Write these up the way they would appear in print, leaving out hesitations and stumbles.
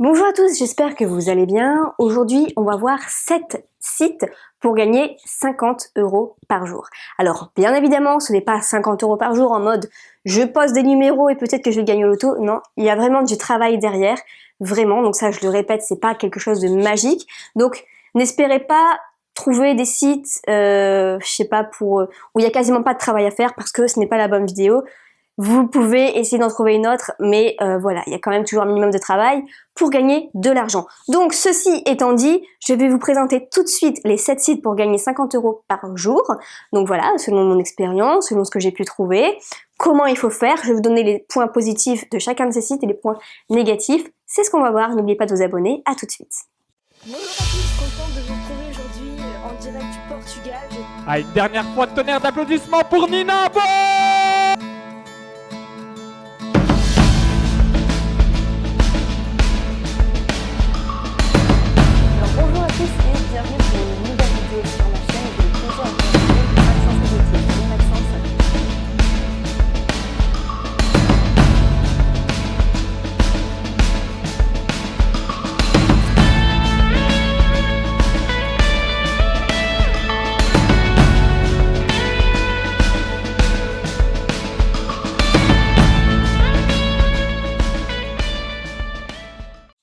Bonjour à tous, j'espère que vous allez bien. Aujourd'hui, on va voir 7 sites pour gagner 50 € par jour. Alors, bien évidemment, ce n'est pas 50 € par jour en mode je poste des numéros et peut-être que je gagne au loto. Non, il y a vraiment du travail derrière, vraiment. Donc ça, je le répète, c'est pas quelque chose de magique. Donc, n'espérez pas trouver des sites, je sais pas, où il y a quasiment pas de travail à faire parce que ce n'est pas la bonne vidéo. Vous pouvez essayer d'en trouver une autre, mais voilà, il y a quand même toujours un minimum de travail pour gagner de l'argent. Donc, ceci étant dit, je vais vous présenter tout de suite les 7 sites pour gagner 50 € par jour. Donc voilà, selon mon expérience, selon ce que j'ai pu trouver, comment il faut faire. Je vais vous donner les points positifs de chacun de ces sites et les points négatifs. C'est ce qu'on va voir. N'oubliez pas de vous abonner. À tout de suite. Bonjour à tous, content de vous retrouver aujourd'hui en direct du Portugal. Ah, une dernière fois de tonnerre d'applaudissements pour Nina. Bon, Bonjour à tous et bienvenue pour une nouvelle vidéo sur ma chaîne. J'ai le plaisir de vous retrouver Maxence Gauthier. Salut Maxence.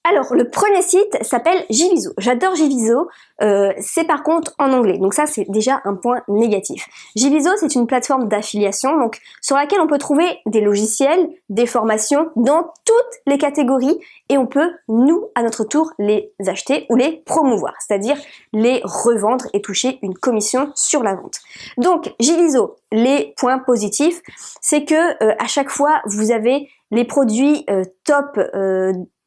Alors, le premier site s'appelle Jivizo. J'adore Jivizo, c'est par contre en anglais, donc ça c'est déjà un point négatif. Jivizo, c'est une plateforme d'affiliation donc sur laquelle on peut trouver des logiciels, des formations dans toutes les catégories et on peut, nous, à notre tour, les acheter ou les promouvoir, c'est-à-dire les revendre et toucher une commission sur la vente. Donc, Jivizo, les points positifs, c'est que à chaque fois, vous avez les produits top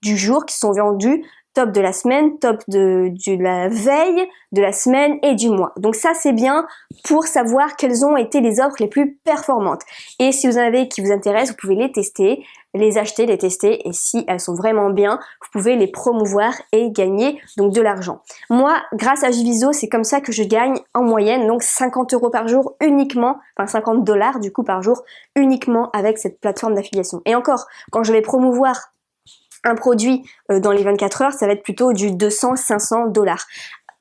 du jour qui sont vendus, top de la semaine, top de la veille, de la semaine et du mois. Donc ça c'est bien pour savoir quelles ont été les offres les plus performantes. Et si vous en avez qui vous intéressent, vous pouvez les tester, les acheter, les tester et si elles sont vraiment bien, vous pouvez les promouvoir et gagner donc de l'argent. Moi, grâce à Jivizo, c'est comme ça que je gagne en moyenne donc 50 € par jour uniquement, enfin 50 $ du coup par jour uniquement avec cette plateforme d'affiliation. Et encore, quand je vais promouvoir un produit dans les 24 heures, ça va être plutôt du 200-500 $.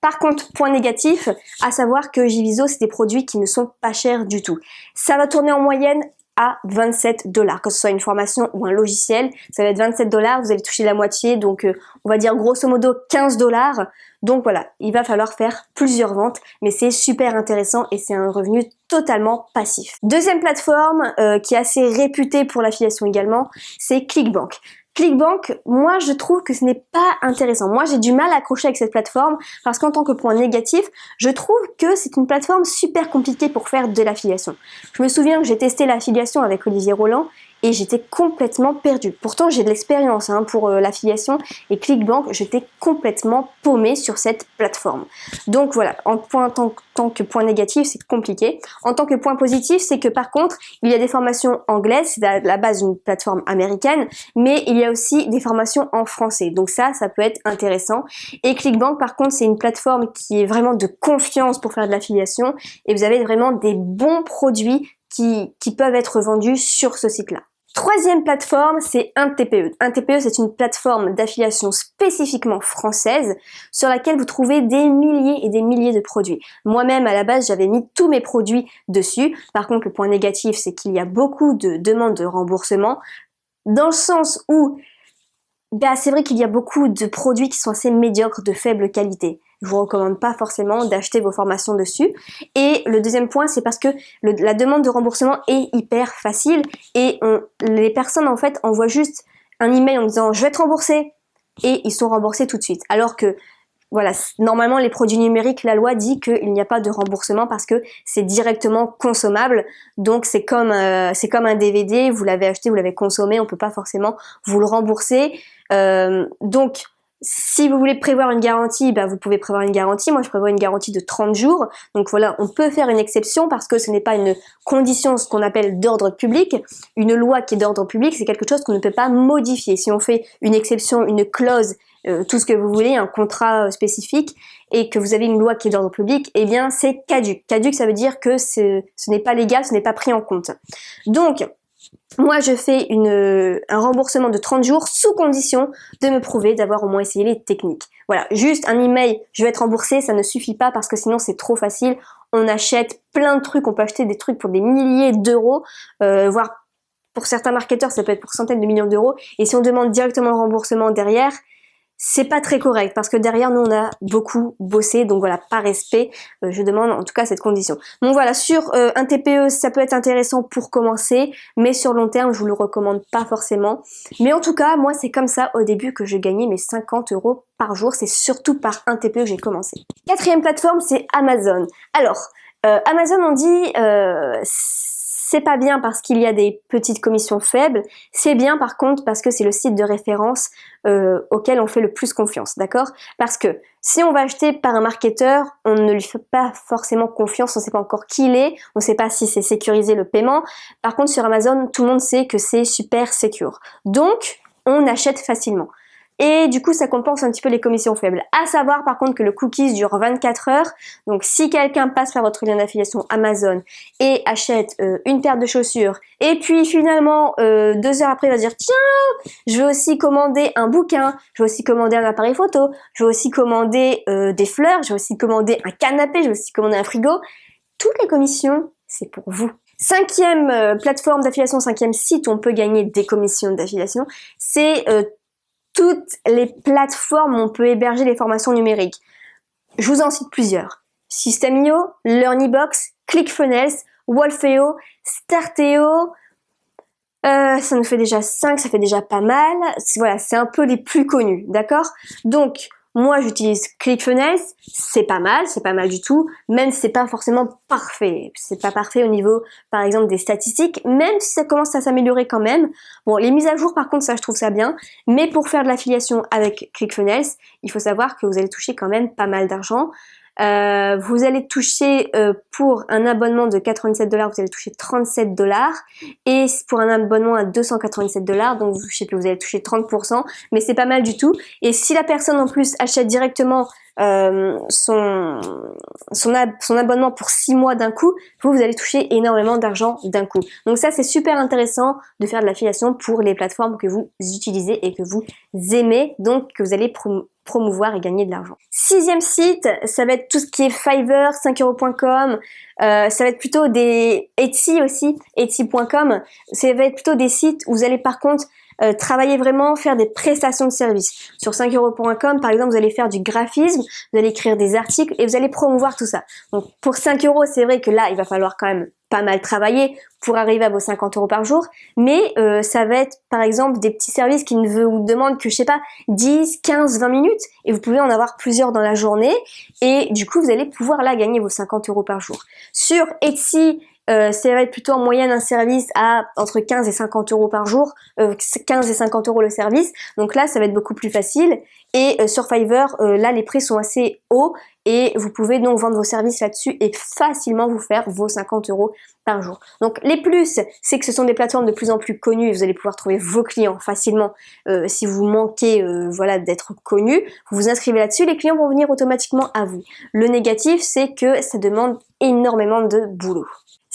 Par contre, point négatif, à savoir que Jivizo, c'est des produits qui ne sont pas chers du tout. Ça va tourner en moyenne à 27 $, que ce soit une formation ou un logiciel, ça va être 27 $, vous allez toucher la moitié, donc on va dire grosso modo 15 $. Donc voilà, il va falloir faire plusieurs ventes, mais c'est super intéressant et c'est un revenu totalement passif. Deuxième plateforme qui est assez réputée pour l'affiliation également, c'est ClickBank. ClickBank, moi je trouve que ce n'est pas intéressant. Moi j'ai du mal à accrocher avec cette plateforme parce qu'en tant que point négatif, je trouve que c'est une plateforme super compliquée pour faire de l'affiliation. Je me souviens que j'ai testé l'affiliation avec Olivier Roland et j'étais complètement perdue. Pourtant j'ai de l'expérience pour l'affiliation et ClickBank, j'étais complètement paumée sur cette plateforme. Donc voilà, en tant que point négatif, c'est compliqué. En tant que point positif, c'est que par contre, il y a des formations anglaises, c'est à la base une plateforme américaine, mais il y a aussi des formations en français. Donc ça peut être intéressant. Et ClickBank, par contre, c'est une plateforme qui est vraiment de confiance pour faire de l'affiliation et vous avez vraiment des bons produits qui peuvent être vendus sur ce site-là. Troisième plateforme, c'est UnTPE. UnTPE, c'est une plateforme d'affiliation spécifiquement française sur laquelle vous trouvez des milliers et des milliers de produits. Moi-même, à la base, j'avais mis tous mes produits dessus. Par contre, le point négatif, c'est qu'il y a beaucoup de demandes de remboursement dans le sens où c'est vrai qu'il y a beaucoup de produits qui sont assez médiocres, de faible qualité. Je vous recommande pas forcément d'acheter vos formations dessus. Et le deuxième point, c'est parce que la demande de remboursement est hyper facile et les personnes en fait envoient juste un email en disant je vais te rembourser et ils sont remboursés tout de suite. Alors que voilà, normalement les produits numériques, la loi dit qu'il n'y a pas de remboursement parce que c'est directement consommable. Donc c'est comme un DVD, vous l'avez acheté, vous l'avez consommé, on peut pas forcément vous le rembourser. Donc si vous voulez prévoir une garantie, vous pouvez prévoir une garantie. Moi, je prévois une garantie de 30 jours. Donc voilà, on peut faire une exception parce que ce n'est pas une condition, ce qu'on appelle d'ordre public. Une loi qui est d'ordre public, c'est quelque chose qu'on ne peut pas modifier. Si on fait une exception, une clause, tout ce que vous voulez, un contrat spécifique, et que vous avez une loi qui est d'ordre public, eh bien c'est caduc. Caduc, ça veut dire que ce n'est pas légal, ce n'est pas pris en compte. Donc, moi je fais un remboursement de 30 jours sous condition de me prouver d'avoir au moins essayé les techniques. Voilà, juste un email, je vais être remboursé, ça ne suffit pas parce que sinon c'est trop facile. On achète plein de trucs, on peut acheter des trucs pour des milliers d'euros, voire pour certains marketeurs ça peut être pour centaines de millions d'euros. Et si on demande directement le remboursement derrière, c'est pas très correct parce que derrière nous on a beaucoup bossé, donc voilà, par respect, je demande en tout cas cette condition. Donc voilà, sur un TPE ça peut être intéressant pour commencer, mais sur long terme je vous le recommande pas forcément. Mais en tout cas moi c'est comme ça au début que je gagnais mes 50 € par jour, c'est surtout par un TPE que j'ai commencé. Quatrième plateforme c'est Amazon. Alors Amazon on dit c'est pas bien parce qu'il y a des petites commissions faibles, c'est bien par contre parce que c'est le site de référence auquel on fait le plus confiance, d'accord? Parce que si on va acheter par un marketeur, on ne lui fait pas forcément confiance, on ne sait pas encore qui il est, on ne sait pas si c'est sécurisé le paiement. Par contre sur Amazon, tout le monde sait que c'est super secure. Donc on achète facilement. Et du coup, ça compense un petit peu les commissions faibles. À savoir par contre que le cookies dure 24 heures. Donc si quelqu'un passe par votre lien d'affiliation Amazon et achète une paire de chaussures et puis finalement 2 heures après il va dire tiens, je vais aussi commander un bouquin, je vais aussi commander un appareil photo, je vais aussi commander des fleurs, je vais aussi commander un canapé, je vais aussi commander un frigo. Toutes les commissions, c'est pour vous. Cinquième plateforme d'affiliation, cinquième site où on peut gagner des commissions d'affiliation, c'est toutes les plateformes où on peut héberger les formations numériques. Je vous en cite plusieurs. System.io, LearnyBox, ClickFunnels, Wolfeo, Starteo, ça nous fait déjà 5, ça fait déjà pas mal. Voilà, c'est un peu les plus connus, d'accord? Donc, moi j'utilise ClickFunnels, c'est pas mal du tout, même si c'est pas forcément parfait. C'est pas parfait au niveau, par exemple, des statistiques, même si ça commence à s'améliorer quand même. Bon, les mises à jour, par contre, ça je trouve ça bien, mais pour faire de l'affiliation avec ClickFunnels, il faut savoir que vous allez toucher quand même pas mal d'argent. Vous allez toucher pour un abonnement de 97 $, vous allez toucher 37 $, et pour un abonnement à 297 $, donc je sais plus, vous allez toucher 30%, mais c'est pas mal du tout. Et si la personne en plus achète directement son abonnement pour 6 mois d'un coup, vous allez toucher énormément d'argent d'un coup. Donc ça c'est super intéressant de faire de l'affiliation pour les plateformes que vous utilisez et que vous aimez, donc que vous allez promouvoir et gagner de l'argent. Sixième site, ça va être tout ce qui est Fiverr, 5euros.com, ça va être plutôt des Etsy aussi, Etsy.com, ça va être plutôt des sites où vous allez par contre travailler vraiment, faire des prestations de services. Sur 5euros.com, par exemple, vous allez faire du graphisme, vous allez écrire des articles et vous allez promouvoir tout ça. Donc pour 5 €, c'est vrai que là, il va falloir quand même pas mal travailler pour arriver à vos 50 € par jour, mais ça va être par exemple des petits services qui ne vous demandent que, je sais pas, 10, 15, 20 minutes et vous pouvez en avoir plusieurs dans la journée et du coup, vous allez pouvoir là gagner vos 50 € par jour. Sur Etsy, ça va être plutôt en moyenne un service à entre 15 et 50 € par jour, 15 et 50 € le service, donc là ça va être beaucoup plus facile. Et sur Fiverr, là les prix sont assez hauts et vous pouvez donc vendre vos services là-dessus et facilement vous faire vos 50 € par jour. Donc les plus, c'est que ce sont des plateformes de plus en plus connues et vous allez pouvoir trouver vos clients facilement. Si vous manquez voilà, d'être connu, vous vous inscrivez là-dessus, les clients vont venir automatiquement à vous. Le négatif, c'est que ça demande énormément de boulot.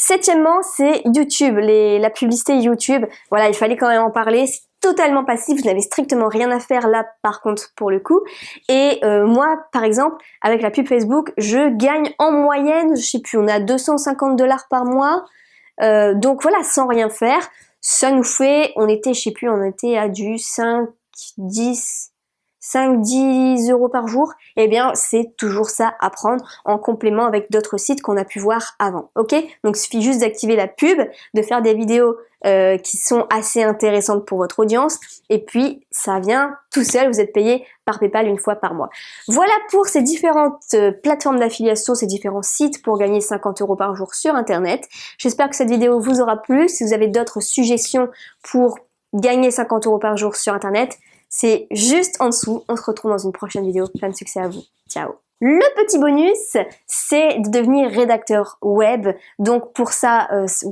Septièmement, c'est YouTube, la publicité YouTube. Voilà, il fallait quand même en parler. C'est totalement passif, vous n'avez strictement rien à faire là par contre pour le coup. Et moi, par exemple, avec la pub Facebook, je gagne en moyenne, je sais plus, on a 250 $ par mois. Donc voilà, sans rien faire, ça nous fait, on était, je sais plus, on était à du 5-10 € par jour, et bien c'est toujours ça à prendre en complément avec d'autres sites qu'on a pu voir avant, ok? Donc il suffit juste d'activer la pub, de faire des vidéos qui sont assez intéressantes pour votre audience, et puis ça vient tout seul, vous êtes payé par PayPal une fois par mois. Voilà pour ces différentes plateformes d'affiliation, ces différents sites pour gagner 50 € par jour sur internet. J'espère que cette vidéo vous aura plu. Si vous avez d'autres suggestions pour gagner 50 € par jour sur internet, c'est juste en dessous. On se retrouve dans une prochaine vidéo. Plein de succès à vous. Ciao. Le petit bonus, c'est de devenir rédacteur web. Donc pour ça,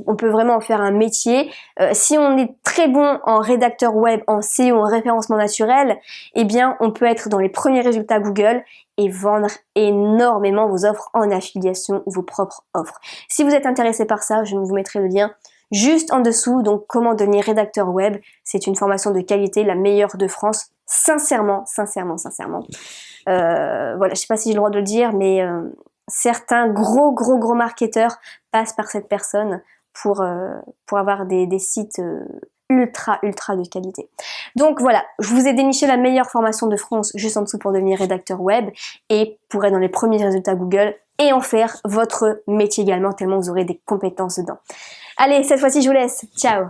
on peut vraiment en faire un métier. Si on est très bon en rédacteur web, en SEO, en référencement naturel, eh bien on peut être dans les premiers résultats Google et vendre énormément vos offres en affiliation ou vos propres offres. Si vous êtes intéressé par ça, je vous mettrai le lien Juste en dessous, donc comment devenir rédacteur web, c'est une formation de qualité, la meilleure de France, sincèrement. Voilà, je sais pas si j'ai le droit de le dire, mais certains gros marketeurs passent par cette personne pour avoir des sites ultra de qualité. Donc voilà, je vous ai déniché la meilleure formation de France juste en dessous pour devenir rédacteur web et pour être dans les premiers résultats Google et en faire votre métier également tellement vous aurez des compétences dedans. Allez, cette fois-ci je vous laisse. Ciao!